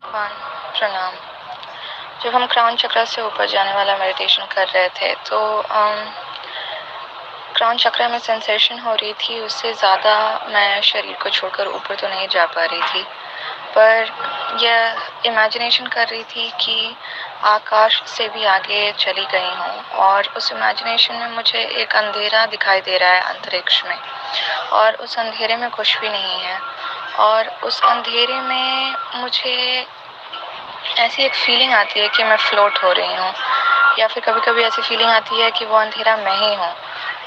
भगवान प्रणाम। जब हम क्राउन चक्र से ऊपर जाने वाला मेडिटेशन कर रहे थे तो क्राउन चक्र में सेंसेशन हो रही थी, उससे ज़्यादा मैं शरीर को छोड़कर ऊपर तो नहीं जा पा रही थी, पर यह इमेजिनेशन कर रही थी कि आकाश से भी आगे चली गई हूँ और उस इमेजिनेशन में मुझे एक अंधेरा दिखाई दे रहा है अंतरिक्ष में, और उस अंधेरे में कुछ भी नहीं है। और उस अंधेरे में मुझे ऐसी एक फीलिंग आती है कि मैं फ्लोट हो रही हूँ, या फिर कभी कभी ऐसी फीलिंग आती है कि वो अंधेरा मैं ही हूँ।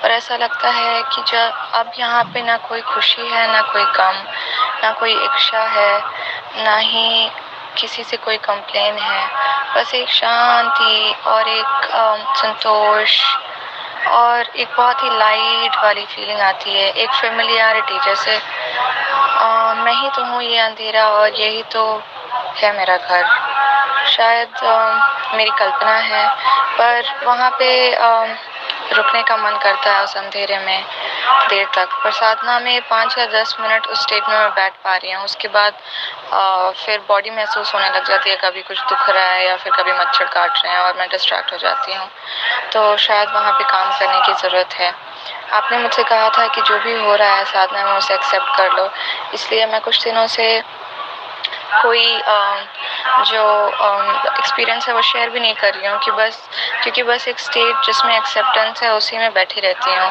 और ऐसा लगता है कि जब अब यहाँ पे ना कोई खुशी है, ना कोई गम, ना कोई इच्छा है, ना ही किसी से कोई कंप्लेन है। बस एक शांति और एक संतोष और एक बहुत ही लाइट वाली फीलिंग आती है, एक फेमिलियरिटी, जैसे मैं ही तो हूँ ये अंधेरा और यही तो है मेरा घर। शायद मेरी कल्पना है, पर वहाँ पे रुकने का मन करता है उस अंधेरे में देर तक। पर साधना में 5 या 10 मिनट उस स्टेट में मैं बैठ पा रही हूँ, उसके बाद फिर बॉडी महसूस होने लग जाती है, कभी कुछ दुख रहा है या फिर कभी मच्छर काट रहे हैं और मैं डिस्ट्रैक्ट हो जाती हूँ। तो शायद वहाँ पे काम करने की ज़रूरत है। आपने मुझसे कहा था कि जो भी हो रहा है साधना में उसे एक्सेप्ट कर लो, इसलिए मैं कुछ दिनों से कोई जो एक्सपीरियंस है वो शेयर भी नहीं कर रही हूँ, क्योंकि बस एक स्टेट जिसमें एक्सेप्टेंस है उसी में बैठी रहती हूँ।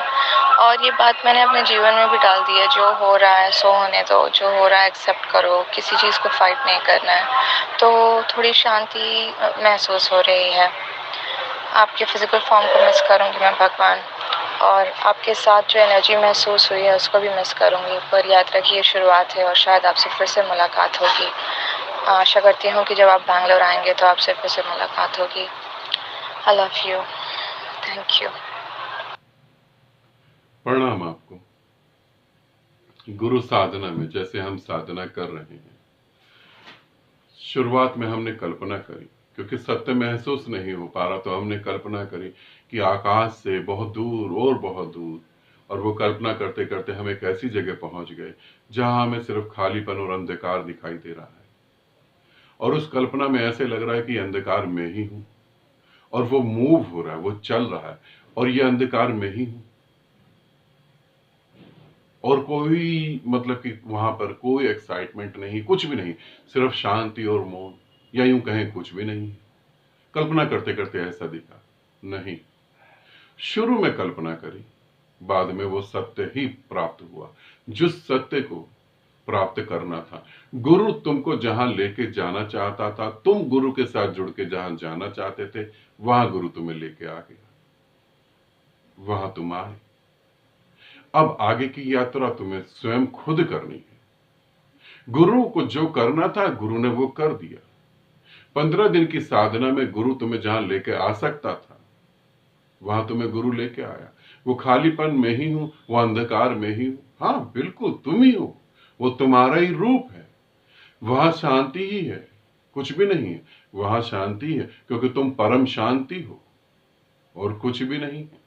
और ये बात मैंने अपने जीवन में भी डाल दी है, जो हो रहा है सो होने दो, जो हो रहा है एक्सेप्ट करो, किसी चीज़ को फाइट नहीं करना है। तो थोड़ी शांति महसूस हो रही है। आपके फिजिकल फॉर्म को मिस करूँगी मैं भगवान, और आपके साथ जो एनर्जी महसूस हुई है उसको भी मिस करूँगी। पर याद रखिए शुरुआत है और शायद आपसे फिर से मुलाकात होगी। आशा करती हूँ कि जब आप बैंगलोर आएंगे तो आपसे फिर से मुलाकात होगी। आई लव यू। Thank you. प्रणाम आपको। गुरु साधना में जैसे हम साधना कर रहे हैं, शुरुआत में हमने कल्पना करी, क्योंकि सत्य महसूस नहीं हो पा रहा तो हमने कल्पना करी कि आकाश से बहुत दूर और बहुत दूर, और वो कल्पना करते करते हम एक ऐसी जगह पहुंच गए जहां हमें सिर्फ खालीपन और अंधकार दिखाई दे रहा है। और उस कल्पना में ऐसे लग रहा है कि अंधकार में ही हूं, और वो मूव हो रहा है, वो चल रहा है, और ये अंधकार में ही हूं। और कोई मतलब कि वहां पर कोई एक्साइटमेंट नहीं, कुछ भी नहीं, सिर्फ शांति और मौन, या यूं कहें कुछ भी नहीं। कल्पना करते करते ऐसा दिखा नहीं। शुरू में कल्पना करी, बाद में वो सत्य ही प्राप्त हुआ, जिस सत्य को प्राप्त करना था। गुरु तुमको जहां लेके जाना चाहता था, तुम गुरु के साथ जुड़ के जहां जाना चाहते थे, वहां गुरु तुम्हें लेके आ गया, वहां तुम आए। अब आगे की यात्रा तुम्हें स्वयं खुद करनी है। गुरु को जो करना था गुरु ने वो कर दिया। 15 दिन की साधना में गुरु तुम्हें जहां लेके आ सकता था वहां तुम्हें गुरु लेके आया। वो खालीपन में ही हूं, वो अंधकार में ही हूं, हाँ बिल्कुल तुम ही हो, वो तुम्हारा ही रूप है। वहां शांति ही है, कुछ भी नहीं है। वहां शांति है क्योंकि तुम परम शांति हो, और कुछ भी नहीं है।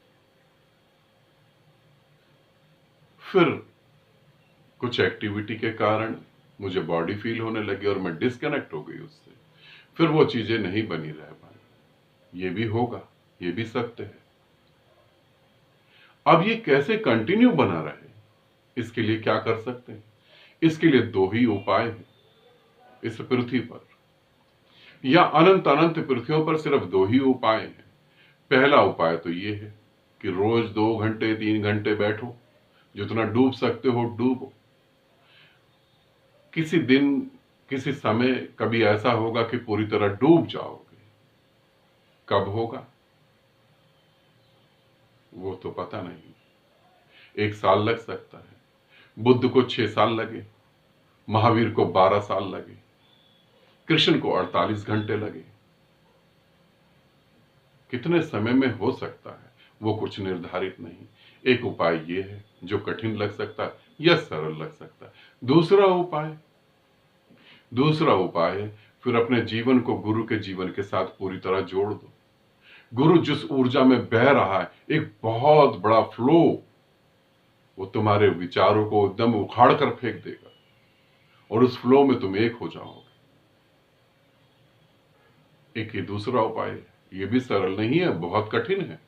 फिर कुछ एक्टिविटी के कारण मुझे बॉडी फील होने लगी और मैं डिस्कनेक्ट हो गई उससे। फिर वो चीजें नहीं बनी रह पाई। ये भी होगा, ये भी सत्य है। अब ये कैसे कंटिन्यू बना रहे, इसके लिए क्या कर सकते हैं? इसके लिए दो ही उपाय हैं इस पृथ्वी पर, या अनंत अनंत पृथ्वियों पर सिर्फ दो ही उपाय हैं। पहला उपाय तो ये है कि रोज 2 घंटे 3 घंटे बैठो, जितना डूब सकते हो डूबो। किसी दिन किसी समय कभी ऐसा होगा कि पूरी तरह डूब जाओगे। कब होगा वो तो पता नहीं। 1 साल लग सकता है, बुद्ध को 6 साल लगे, महावीर को 12 साल लगे, कृष्ण को 48 घंटे लगे। कितने समय में हो सकता है वो कुछ निर्धारित नहीं। एक उपाय ये है जो कठिन लग सकता है या सरल लग सकता है। दूसरा उपाय है फिर अपने जीवन को गुरु के जीवन के साथ पूरी तरह जोड़ दो। गुरु जिस ऊर्जा में बह रहा है, एक बहुत बड़ा फ्लो, वो तुम्हारे विचारों को एकदम उखाड़ कर फेंक देगा, और उस फ्लो में तुम एक हो जाओगे। एक ही दूसरा उपाय है, ये भी सरल नहीं है, बहुत कठिन है।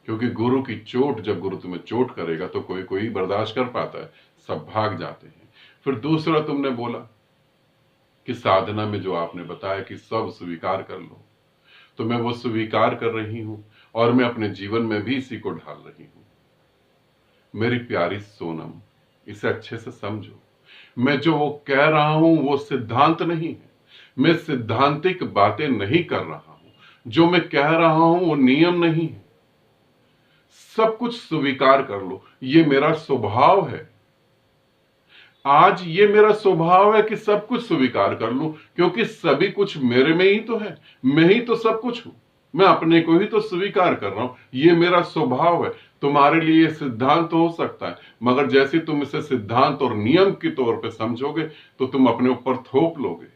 क्योंकि गुरु की चोट, जब गुरु तुम्हें चोट करेगा तो कोई कोई बर्दाश्त कर पाता है, सब भाग जाते हैं। फिर दूसरा तुमने बोला कि साधना में जो आपने बताया कि सब स्वीकार कर लो, तो मैं वो स्वीकार कर रही हूं और मैं अपने जीवन में भी इसी को ढाल रही हूं। मेरी प्यारी सोनम, इसे अच्छे से समझो। मैं जो वो कह रहा हूं वो सिद्धांत नहीं है, मैं सिद्धांतिक बातें नहीं कर रहा हूं। जो मैं कह रहा हूं वो नियम नहीं है। सब कुछ स्वीकार कर लो, ये मेरा स्वभाव है। आज ये मेरा स्वभाव है कि सब कुछ स्वीकार कर लूं, क्योंकि सभी कुछ मेरे में ही तो है, मैं ही तो सब कुछ हूं। मैं अपने को ही तो स्वीकार कर रहा हूं, ये मेरा स्वभाव है। तुम्हारे लिए सिद्धांत हो सकता है, मगर जैसे तुम इसे सिद्धांत और नियम के तौर पे समझोगे तो तुम अपने ऊपर थोप लोगे,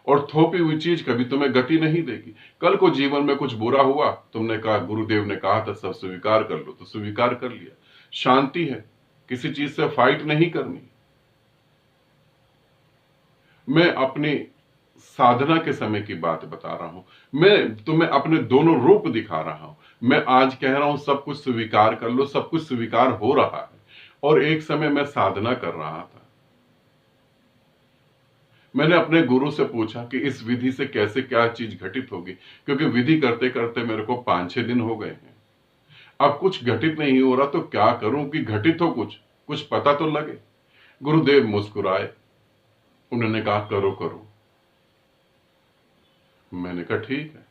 और थोपी हुई चीज कभी तुम्हें गति नहीं देगी। कल को जीवन में कुछ बुरा हुआ, तुमने कहा गुरुदेव ने कहा था सब स्वीकार कर लो, तो स्वीकार कर लिया। शांति है, किसी चीज से फाइट नहीं करनी। मैं अपनी साधना के समय की बात बता रहा हूं, मैं तुम्हें अपने दोनों रूप दिखा रहा हूं। मैं आज कह रहा हूं सब कुछ स्वीकार कर लो, सब कुछ स्वीकार हो रहा है। और एक समय मैं साधना कर रहा था, मैंने अपने गुरु से पूछा कि इस विधि से कैसे क्या चीज घटित होगी, क्योंकि विधि करते करते मेरे को 5-6 दिन हो गए हैं। अब कुछ घटित नहीं हो रहा, तो क्या करूं कि घटित हो, कुछ पता तो लगे। गुरुदेव मुस्कुराए, उन्होंने कहा करो करो। मैंने कहा ठीक है,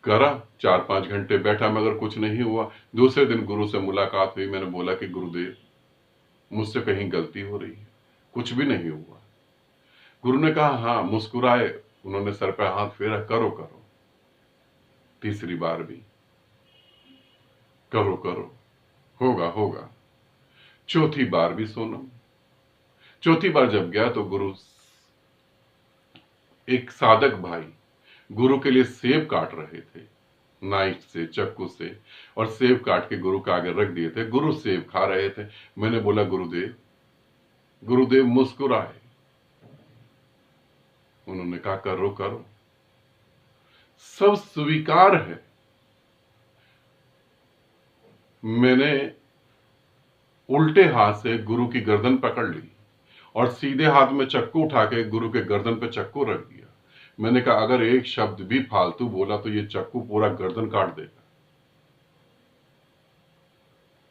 करा। 4-5 घंटे बैठा, मगर कुछ नहीं हुआ। दूसरे दिन गुरु से मुलाकात हुई, मैंने बोला कि गुरुदेव मुझसे कहीं गलती हो रही है, कुछ भी नहीं हुआ। गुरु ने कहा हाँ, मुस्कुराए, उन्होंने सर पर हाथ फेरा, करो करो। तीसरी बार भी करो करो, होगा होगा। चौथी बार भी सोनम, चौथी बार जब गया तो गुरु, एक साधक भाई गुरु के लिए सेब काट रहे थे, नाइफ से, चाकू से, और सेब काट के गुरु के आगे रख दिए थे। गुरु सेब खा रहे थे। मैंने बोला गुरुदेव। गुरुदेव मुस्कुराए, उन्होंने कहा करो करो, सब स्वीकार है। मैंने उल्टे हाथ से गुरु की गर्दन पकड़ ली और सीधे हाथ में चक्कू उठा के गुरु के गर्दन पे चक्कू रख दिया। मैंने कहा अगर एक शब्द भी फालतू बोला तो ये चक्कू पूरा गर्दन काट देगा।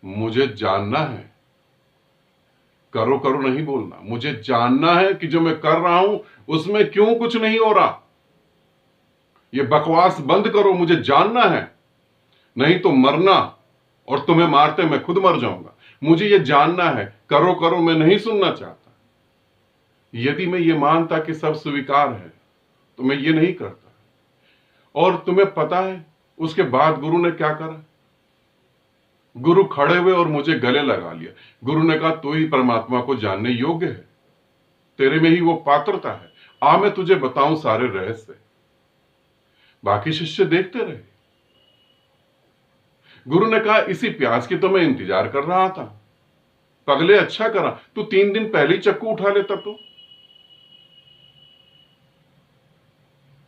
मुझे जानना है, करो करो नहीं बोलना, मुझे जानना है कि जो मैं कर रहा हूं उसमें क्यों कुछ नहीं हो रहा। ये बकवास बंद करो, मुझे जानना है, नहीं तो मरना, और तुम्हें मारते मैं खुद मर जाऊंगा। मुझे ये जानना है, करो करो मैं नहीं सुनना चाहता। यदि मैं ये मानता कि सब स्वीकार है तो मैं ये नहीं करता। और तुम्हें पता है उसके बाद गुरु ने क्या करा? गुरु खड़े हुए और मुझे गले लगा लिया। गुरु ने कहा तू ही परमात्मा को जानने योग्य है, तेरे में ही वो पात्रता है, आ मैं तुझे बताऊं सारे रहस्य। बाकी शिष्य देखते रहे। गुरु ने कहा इसी प्यास की तो मैं इंतजार कर रहा था। पगले अच्छा करा, तू 3 दिन पहले ही चक्कू उठा लेता। तो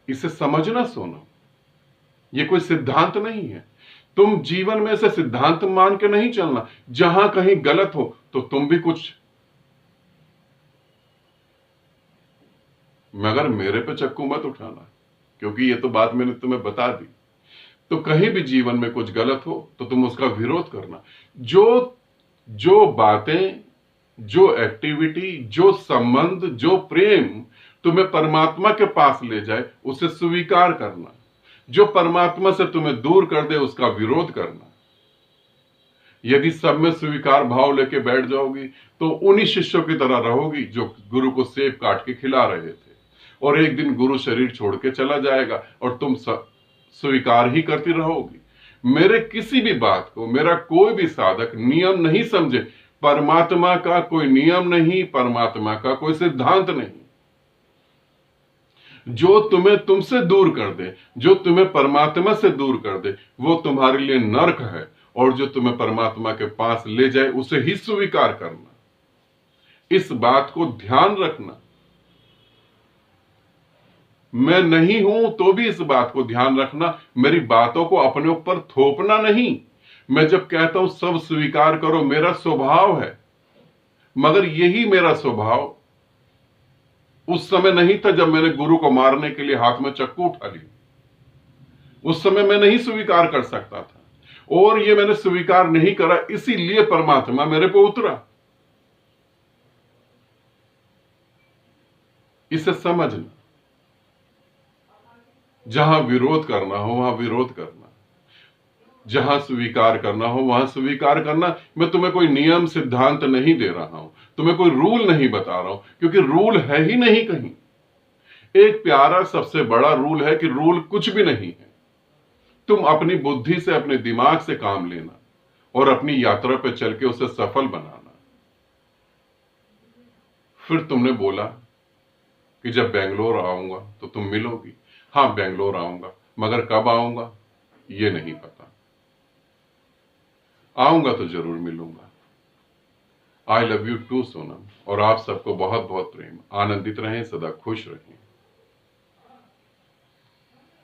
इसे समझना सोना, ये कोई सिद्धांत नहीं है। तुम जीवन में से सिद्धांत मान के नहीं चलना। जहां कहीं गलत हो तो तुम भी कुछ, मगर मेरे पे चक्कू मत उठाना, क्योंकि ये तो बात मैंने तुम्हें बता दी। तो कहीं भी जीवन में कुछ गलत हो तो तुम उसका विरोध करना। जो बातें, जो एक्टिविटी, जो संबंध, जो प्रेम तुम्हें परमात्मा के पास ले जाए उसे स्वीकार करना। जो परमात्मा से तुम्हें दूर कर दे उसका विरोध करना। यदि सब में स्वीकार भाव लेके बैठ जाओगी तो उन्हीं शिष्यों की तरह रहोगी जो गुरु को सेब काट के खिला रहे थे, और एक दिन गुरु शरीर छोड़ के चला जाएगा और तुम स्वीकार ही करती रहोगी। मेरे किसी भी बात को मेरा कोई भी साधक नियम नहीं समझे। परमात्मा का कोई नियम नहीं, परमात्मा का कोई सिद्धांत नहीं। जो तुम्हें तुमसे दूर कर दे, जो तुम्हें परमात्मा से दूर कर दे, वो तुम्हारे लिए नरक है, और जो तुम्हें परमात्मा के पास ले जाए उसे ही स्वीकार करना। इस बात को ध्यान रखना। मैं नहीं हूं तो भी इस बात को ध्यान रखना, मेरी बातों को अपने ऊपर थोपना नहीं। मैं जब कहता हूं सब स्वीकार करो, मेरा स्वभाव है, मगर यही मेरा स्वभाव उस समय नहीं था जब मैंने गुरु को मारने के लिए हाथ में चक्कू उठा लिया। उस समय मैं नहीं स्वीकार कर सकता था, और ये मैंने स्वीकार नहीं करा, इसीलिए परमात्मा मेरे पे उतरा। इसे समझना, जहां विरोध करना हो वहां विरोध करना, जहां स्वीकार करना हो वहां स्वीकार करना। मैं तुम्हें कोई नियम सिद्धांत नहीं दे रहा हूं, तुम्हें कोई रूल नहीं बता रहा हूं, क्योंकि रूल है ही नहीं कहीं। एक प्यारा सबसे बड़ा रूल है कि रूल कुछ भी नहीं है। तुम अपनी बुद्धि से, अपने दिमाग से काम लेना और अपनी यात्रा पर चल के उसे सफल बनाना। फिर तुमने बोला कि जब बेंगलोर आऊंगा तो तुम मिलोगी। हाँ, बेंगलोर आऊंगा, मगर कब आऊंगा ये नहीं पता। आऊंगा तो जरूर मिलूंगा। I love you too Sonam, और आप सबको बहुत बहुत प्रेम। आनंदित रहें, सदा खुश रहें।